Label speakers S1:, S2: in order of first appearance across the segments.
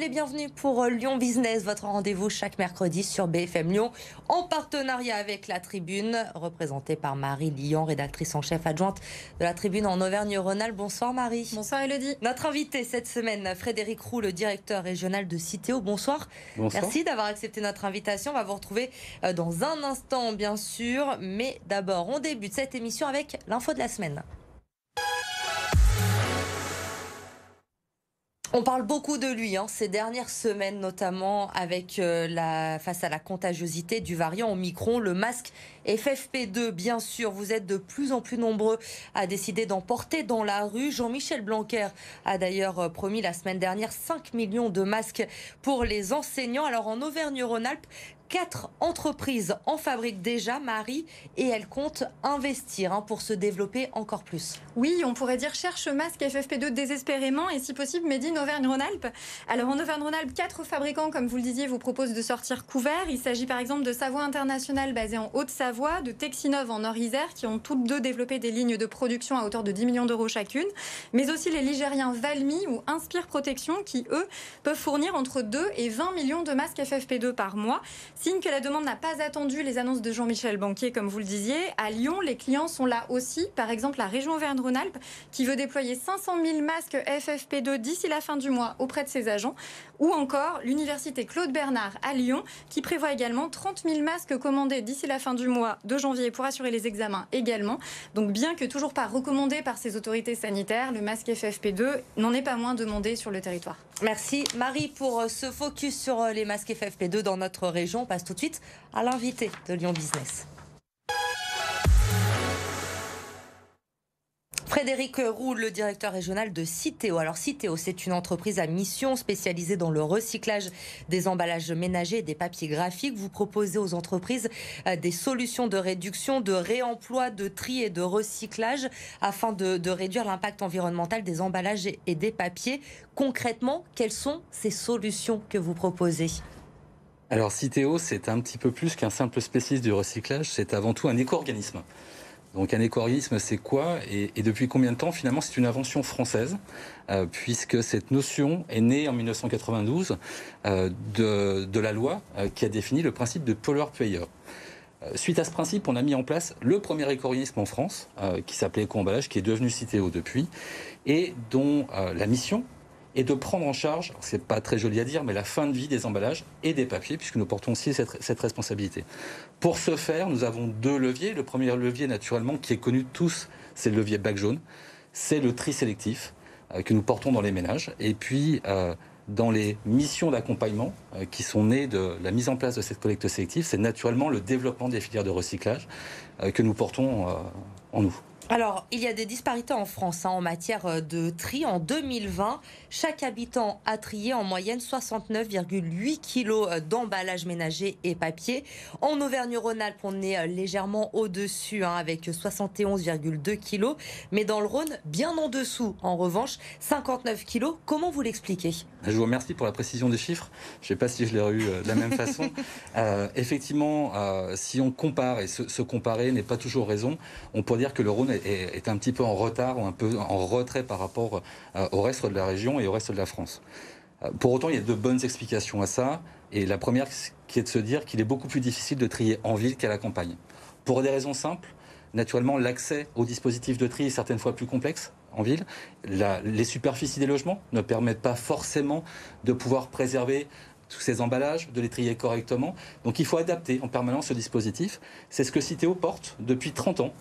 S1: et bienvenue pour Lyon Business, votre rendez-vous chaque mercredi sur BFM Lyon, en partenariat avec La Tribune, représentée par Marie Lian, rédactrice en chef adjointe de La Tribune en Auvergne-Rhône-Alpes. Bonsoir Marie.
S2: Bonsoir Elodie.
S1: Notre invité cette semaine, Frédéric Roux, le directeur régional de Citeo. Bonsoir.
S3: Bonsoir.
S1: Merci d'avoir accepté notre invitation. On va vous retrouver dans un instant, bien sûr. Mais d'abord, on débute cette émission avec l'info de la semaine. On parle beaucoup de lui ces dernières semaines, notamment avec face à la contagiosité du variant Omicron, le masque FFP2. Bien sûr, vous êtes de plus en plus nombreux à décider d'en porter dans la rue. Jean-Michel Blanquer a d'ailleurs promis la semaine dernière 5 millions de masques pour les enseignants. Alors en Auvergne-Rhône-Alpes, 4 entreprises en fabriquent déjà, Marie, et elles comptent investir pour se développer encore plus.
S2: Oui, on pourrait dire cherche masque FFP2 désespérément et si possible made in Auvergne-Rhône-Alpes. Alors en Auvergne-Rhône-Alpes, 4 fabricants, comme vous le disiez, vous proposent de sortir couverts. Il s'agit par exemple de Savoie International basée en Haute-Savoie, de Texinov en Nord-Isère qui ont toutes deux développé des lignes de production à hauteur de 10 millions d'euros chacune, mais aussi les Ligériens Valmy ou Inspire Protection qui, eux, peuvent fournir entre 2 et 20 millions de masques FFP2 par mois. Signe que la demande n'a pas attendu les annonces de Jean-Michel Blanquer, comme vous le disiez. À Lyon, les clients sont là aussi. Par exemple, la région Auvergne-Rhône-Alpes qui veut déployer 500 000 masques FFP2 d'ici la fin du mois auprès de ses agents. Ou encore l'université Claude Bernard à Lyon qui prévoit également 30 000 masques commandés d'ici la fin du mois de janvier pour assurer les examens également. Donc bien que toujours pas recommandé par ces autorités sanitaires, le masque FFP2 n'en est pas moins demandé sur le territoire.
S1: Merci Marie pour ce focus sur les masques FFP2 dans notre région. On passe tout de suite à l'invité de Lyon Business. Frédéric Roux, le directeur régional de Citeo. Alors Citeo, c'est une entreprise à mission spécialisée dans le recyclage des emballages ménagers et des papiers graphiques. Vous proposez aux entreprises des solutions de réduction, de réemploi, de tri et de recyclage afin de réduire l'impact environnemental des emballages et des papiers. Concrètement, quelles sont ces solutions que vous proposez ?
S3: Alors Citeo, c'est un petit peu plus qu'un simple spécialiste du recyclage, c'est avant tout un éco-organisme. Donc un éco-organisme, c'est quoi et depuis combien de temps? Finalement, c'est une invention française, puisque cette notion est née en 1992 de la loi qui a défini le principe de pollueur-payeur. Suite à ce principe, on a mis en place le premier éco-organisme en France, qui s'appelait Éco-emballage, qui est devenu Citeo depuis, et dont la mission est de prendre en charge, c'est pas très joli à dire, mais la fin de vie des emballages et des papiers, puisque nous portons aussi cette responsabilité. Pour ce faire, nous avons 2 leviers. Le premier levier, naturellement, qui est connu de tous, c'est le levier bac jaune. C'est le tri sélectif que nous portons dans les ménages. Et puis, dans les missions d'accompagnement qui sont nées de la mise en place de cette collecte sélective, c'est naturellement le développement des filières de recyclage que nous portons en nous.
S1: Alors, il y a des disparités en France en matière de tri. En 2020, chaque habitant a trié en moyenne 69,8 kg d'emballage ménager et papier. En Auvergne-Rhône-Alpes, on est légèrement au-dessus, avec 71,2 kg. Mais dans le Rhône, bien en dessous, en revanche, 59 kg. Comment vous l'expliquez ?
S3: Je vous remercie pour la précision des chiffres. Je ne sais pas si je l'ai eu de la même façon. Effectivement, si on compare, et se comparer n'est pas toujours raison, on peut dire que le Rhône est un petit peu en retard ou un peu en retrait par rapport au reste de la région et au reste de la France. Pour autant, il y a de bonnes explications à ça. Et la première qui est de se dire qu'il est beaucoup plus difficile de trier en ville qu'à la campagne. Pour des raisons simples, naturellement, l'accès aux dispositifs de tri est certaines fois plus complexe en ville. Les superficies des logements ne permettent pas forcément de pouvoir préserver tous ces emballages, de les trier correctement. Donc il faut adapter en permanence ce dispositif. C'est ce que Citeo porte depuis 30 ans.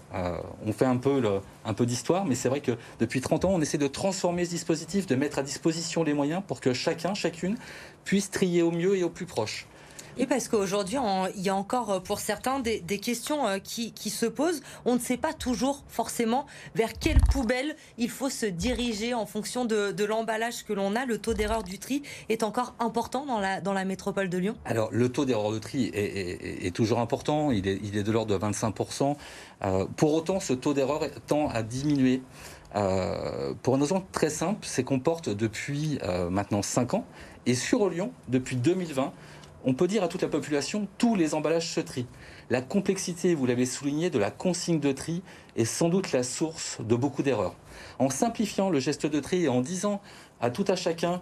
S3: On fait un peu d'histoire, mais c'est vrai que depuis 30 ans, on essaie de transformer ce dispositif, de mettre à disposition les moyens pour que chacun, chacune, puisse trier au mieux et au plus proche.
S1: Et parce qu'aujourd'hui, il y a encore pour certains des questions qui se posent. On ne sait pas toujours forcément vers quelle poubelle il faut se diriger en fonction de l'emballage que l'on a. Le taux d'erreur du tri est encore important dans la métropole de Lyon.
S3: Alors le taux d'erreur de tri est toujours important, il est de l'ordre de 25%. Pour autant, ce taux d'erreur tend à diminuer. Pour une raison très simple, c'est qu'on porte depuis maintenant 5 ans, et sur Lyon, depuis 2020, on peut dire à toute la population, tous les emballages se trient. La complexité, vous l'avez souligné, de la consigne de tri est sans doute la source de beaucoup d'erreurs. En simplifiant le geste de tri et en disant à tout à chacun,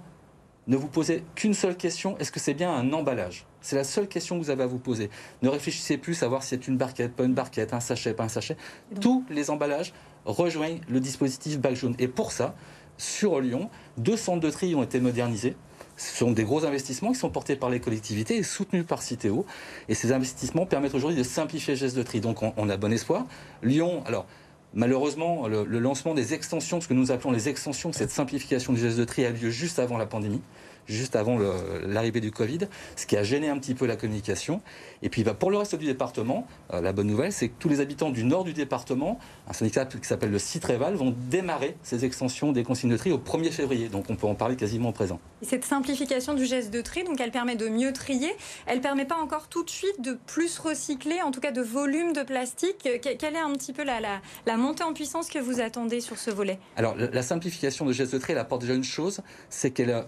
S3: ne vous posez qu'une seule question, est-ce que c'est bien un emballage? C'est la seule question que vous avez à vous poser. Ne réfléchissez plus à savoir si c'est une barquette, pas une barquette, un sachet, pas un sachet. Tous les emballages rejoignent le dispositif bac jaune. Et pour ça, sur Lyon, 2 centres de tri ont été modernisés. Ce sont des gros investissements qui sont portés par les collectivités et soutenus par Citeo. Et ces investissements permettent aujourd'hui de simplifier le geste de tri. Donc on a bon espoir. Lyon, alors malheureusement, le lancement des extensions, ce que nous appelons les extensions, cette simplification du geste de tri a lieu juste avant la pandémie, juste avant l'arrivée du Covid, ce qui a gêné un petit peu la communication. Et puis pour le reste du département, la bonne nouvelle, c'est que tous les habitants du nord du département, un syndicat qui s'appelle le Citreval, vont démarrer ces extensions des consignes de tri au 1er février. Donc on peut en parler quasiment au présent.
S2: Et cette simplification du geste de tri, donc elle permet de mieux trier, elle ne permet pas encore tout de suite de plus recycler, en tout cas de volume de plastique. Quelle est un petit peu la montée en puissance que vous attendez sur ce volet?
S3: Alors la simplification du geste de tri, elle apporte déjà une chose, c'est qu'elle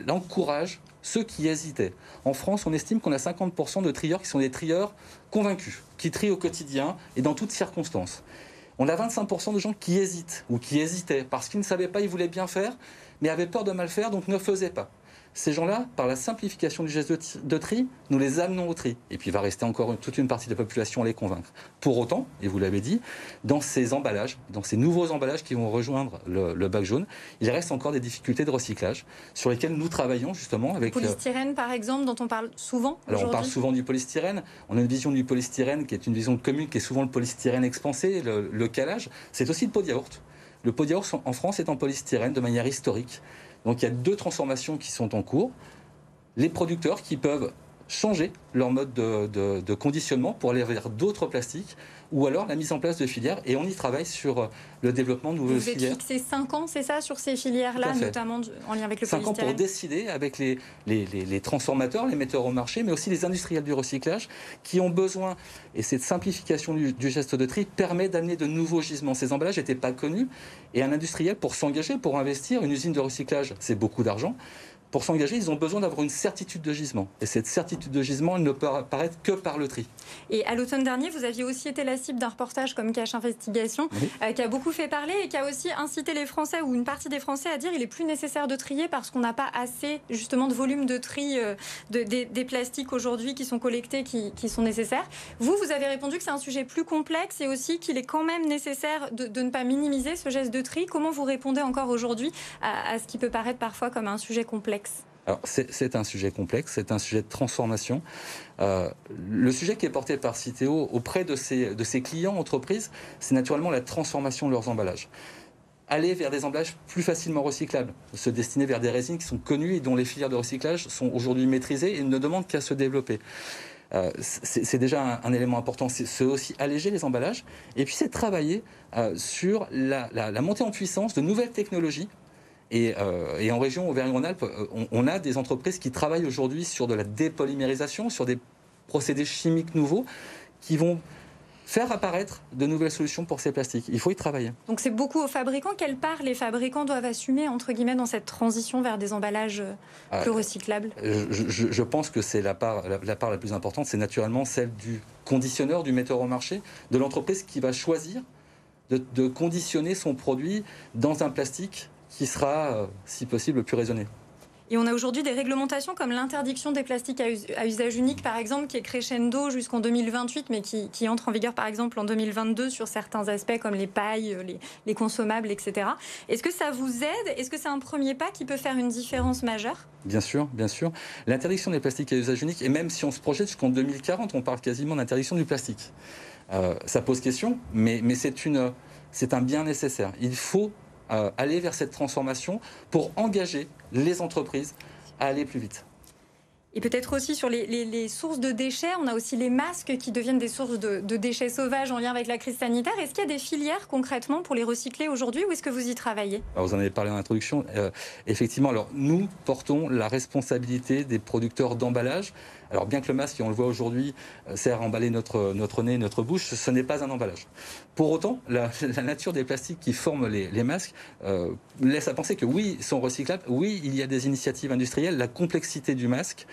S3: encourage ceux qui hésitaient. En France, on estime qu'on a 50% de trieurs qui sont des trieurs convaincus, qui trient au quotidien et dans toutes circonstances. On a 25% de gens qui hésitent ou qui hésitaient parce qu'ils ne savaient pas, ils voulaient bien faire, mais avaient peur de mal faire, donc ne faisaient pas. Ces gens-là, par la simplification du geste de tri, nous les amenons au tri. Et puis il va rester encore toute une partie de la population à les convaincre. Pour autant, et vous l'avez dit, dans ces emballages, dans ces nouveaux emballages qui vont rejoindre le bac jaune, il reste encore des difficultés de recyclage sur lesquelles nous travaillons justement avec...
S2: Le polystyrène par exemple, dont on parle souvent.
S3: Alors on parle souvent du polystyrène. On a une vision du polystyrène qui est une vision commune, qui est souvent le polystyrène expansé, le calage. C'est aussi le pot de yaourt. Le pot de yaourt en France est en polystyrène de manière historique. Donc il y a 2 transformations qui sont en cours. Les producteurs qui peuvent changer leur mode de conditionnement pour aller vers d'autres plastiques, ou alors la mise en place de filières, et on y travaille sur le développement de nouvelles filières.
S2: Vous êtes fixé 5 ans, c'est ça, sur ces filières-là, notamment en lien avec le polystyrène?
S3: 5 ans pour décider avec les transformateurs, les metteurs au marché, mais aussi les industriels du recyclage, qui ont besoin, et cette simplification du geste de tri permet d'amener de nouveaux gisements. Ces emballages n'étaient pas connus, et un industriel, pour s'engager, pour investir, une usine de recyclage, c'est beaucoup d'argent. Pour s'engager, ils ont besoin d'avoir une certitude de gisement. Et cette certitude de gisement, elle ne peut apparaître que par le tri.
S2: Et à l'automne dernier, vous aviez aussi été la cible d'un reportage comme Cache Investigation, qui a beaucoup fait parler et qui a aussi incité les Français, ou une partie des Français, à dire qu'il est plus nécessaire de trier parce qu'on n'a pas assez justement de volume de tri des plastiques aujourd'hui qui sont collectés, qui sont nécessaires. Vous avez répondu que c'est un sujet plus complexe et aussi qu'il est quand même nécessaire de ne pas minimiser ce geste de tri. Comment vous répondez encore aujourd'hui à ce qui peut paraître parfois comme un sujet complexe?
S3: Alors, c'est un sujet complexe, c'est un sujet de transformation. Le sujet qui est porté par Citeo auprès de ses clients entreprises, c'est naturellement la transformation de leurs emballages. Aller vers des emballages plus facilement recyclables, se destiner vers des résines qui sont connues et dont les filières de recyclage sont aujourd'hui maîtrisées et ne demandent qu'à se développer. C'est déjà un élément important, c'est aussi alléger les emballages, et puis c'est travailler sur la montée en puissance de nouvelles technologies. Et en région Auvergne-Rhône-Alpes, on a des entreprises qui travaillent aujourd'hui sur de la dépolymérisation, sur des procédés chimiques nouveaux qui vont faire apparaître de nouvelles solutions pour ces plastiques. Il faut y travailler.
S2: Donc c'est beaucoup aux fabricants. Quelle part les fabricants doivent assumer, entre guillemets, dans cette transition vers des emballages plus recyclables?
S3: Je pense que c'est la part la plus importante, c'est naturellement celle du conditionneur, du metteur au marché, de l'entreprise qui va choisir de conditionner son produit dans un plastique qui sera, si possible, le plus raisonné.
S2: Et on a aujourd'hui des réglementations comme l'interdiction des plastiques à usage unique, par exemple, qui est crescendo jusqu'en 2028, mais qui entre en vigueur, par exemple, en 2022 sur certains aspects comme les pailles, les consommables, etc. Est-ce que ça vous aide? Est-ce que c'est un premier pas qui peut faire une différence majeure?
S3: Bien sûr, bien sûr. L'interdiction des plastiques à usage unique, et même si on se projette jusqu'en 2040, on parle quasiment d'interdiction du plastique. Ça pose question, mais c'est un bien nécessaire. Il faut aller vers cette transformation pour engager les entreprises à aller plus vite.
S2: Et peut-être aussi sur les sources de déchets, on a aussi les masques qui deviennent des sources de déchets sauvages en lien avec la crise sanitaire. Est-ce qu'il y a des filières concrètement pour les recycler aujourd'hui ou est-ce que vous y travaillez?
S3: Alors, vous en avez parlé en introduction. Effectivement, alors, nous portons la responsabilité des producteurs d'emballage. Alors bien que le masque, on le voit aujourd'hui, sert à emballer notre nez, notre bouche, ce n'est pas un emballage. Pour autant, la nature des plastiques qui forment les masques laisse à penser que oui, ils sont recyclables, oui, il y a des initiatives industrielles. La complexité du masque,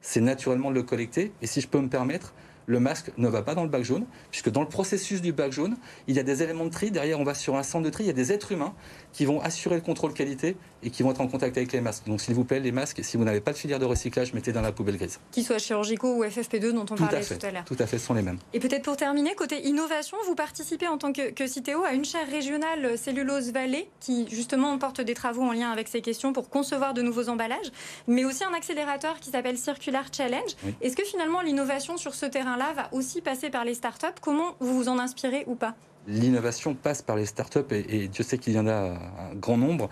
S3: c'est naturellement de le collecter. Et si je peux me permettre, le masque ne va pas dans le bac jaune, puisque dans le processus du bac jaune, il y a des éléments de tri. Derrière, on va sur un centre de tri, il y a des êtres humains qui vont assurer le contrôle qualité et qui vont être en contact avec les masques. Donc, s'il vous plaît, les masques, si vous n'avez pas de filière de recyclage, mettez dans la poubelle grise.
S2: Qu'ils soient chirurgicaux ou FFP2 dont on parlait tout à l'heure.
S3: Tout à fait, ce sont les mêmes.
S2: Et peut-être pour terminer, côté innovation, vous participez en tant que Citeo à une chaire régionale Cellulose Vallée qui justement porte des travaux en lien avec ces questions pour concevoir de nouveaux emballages, mais aussi un accélérateur qui s'appelle Circular Challenge. Oui. Est-ce que finalement l'innovation sur ce terrain-là va aussi passer par les startups? Comment vous vous en inspirez ou pas?
S3: L'innovation passe par les startups et Dieu sait qu'il y en a un grand nombre.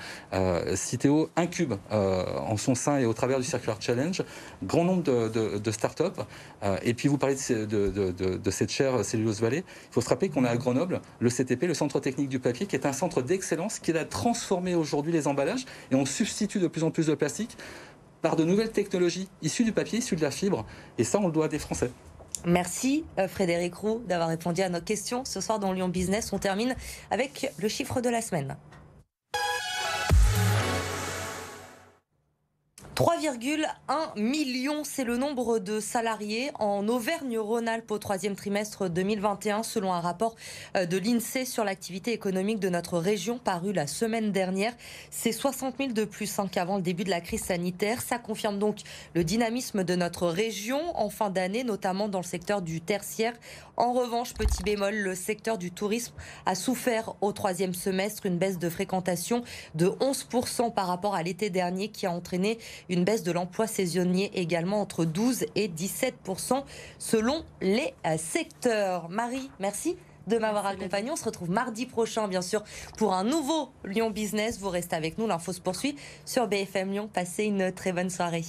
S3: Citeo incube en son sein et au travers du Circular Challenge grand nombre de startups. Et puis vous parlez de cette chaire Cellulose Vallée. Il faut se rappeler qu'on a à Grenoble le CTP, le Centre Technique du Papier, qui est un centre d'excellence qui a transformé aujourd'hui les emballages et on substitue de plus en plus de plastique par de nouvelles technologies issues du papier, issues de la fibre. Et ça, on le doit à des Français.
S1: Merci Frédéric Roux d'avoir répondu à nos questions. Ce soir dans Lyon Business, on termine avec le chiffre de la semaine. 3,1 millions, c'est le nombre de salariés en Auvergne-Rhône-Alpes au troisième trimestre 2021, selon un rapport de l'INSEE sur l'activité économique de notre région paru la semaine dernière. C'est 60 000 de plus qu'avant le début de la crise sanitaire. Ça confirme donc le dynamisme de notre région en fin d'année, notamment dans le secteur du tertiaire. En revanche, petit bémol, le secteur du tourisme a souffert au troisième semestre une baisse de fréquentation de 11% par rapport à l'été dernier qui a entraîné une baisse de l'emploi saisonnier également entre 12 et 17% selon les secteurs. Marie, merci de m'avoir accompagné. On se retrouve mardi prochain, bien sûr, pour un nouveau Lyon Business. Vous restez avec nous, l'info se poursuit sur BFM Lyon. Passez une très bonne soirée.